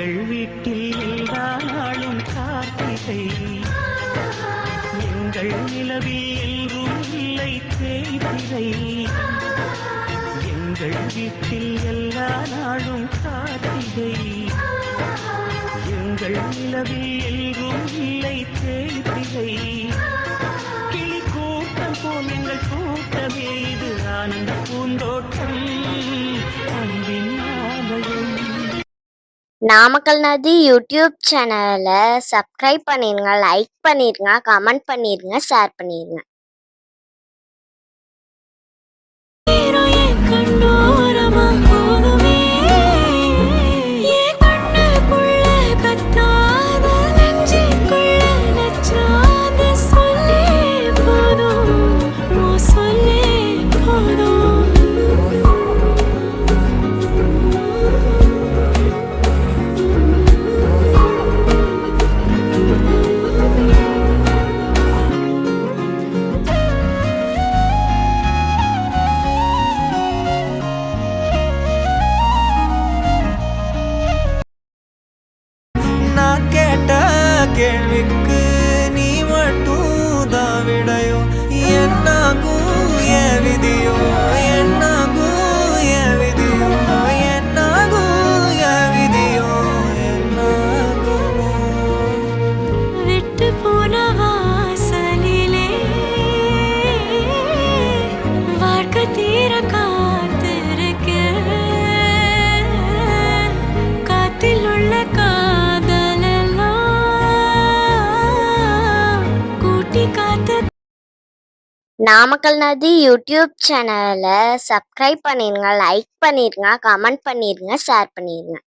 எங்கள் வீட்டில் எல்லா நாளும் கார்த்திகை, எங்கள் நிலவில் என்றும் இல்லை தேய்பிறை. எங்கள் வீட்டில் எல்லா நாளும் கார்த்திகை, எங்கள் நிலவில் என்றும் இல்லை தேய்பிறை. கிளி கூட்டம் போல் எங்கள் கூட்டமே இது ஆனந்த பூந்தோட்டம், அன்பின் ஆலயம். நாமக்கல் நதி யூடியூப் சேனலை சப்ஸ்கிரைப் பண்ணிருங்க, லைக் பண்ணிருங்க, கமெண்ட் பண்ணிருங்க, ஷேர் பண்ணிருங்க. கேள்விக்கு நீ மட்டும் தான் விடையோ, என்னாகும் என் விதியோ, என்னாகும் என் விதியோ, என்னாகும் என் விதியோ, என்னாகுமோ. விட்டு போன வாசலிலே வாழ்க்கை தீர காத்திருக்க, காத்தில் உள்ள நாமக்கல் நதி யூடியூப் சேனலை சப்ஸ்கிரைப் பண்ணிருங்க, லைக் பண்ணிருங்க, கமெண்ட் பண்ணிருங்க, ஷேர் பண்ணிருங்க.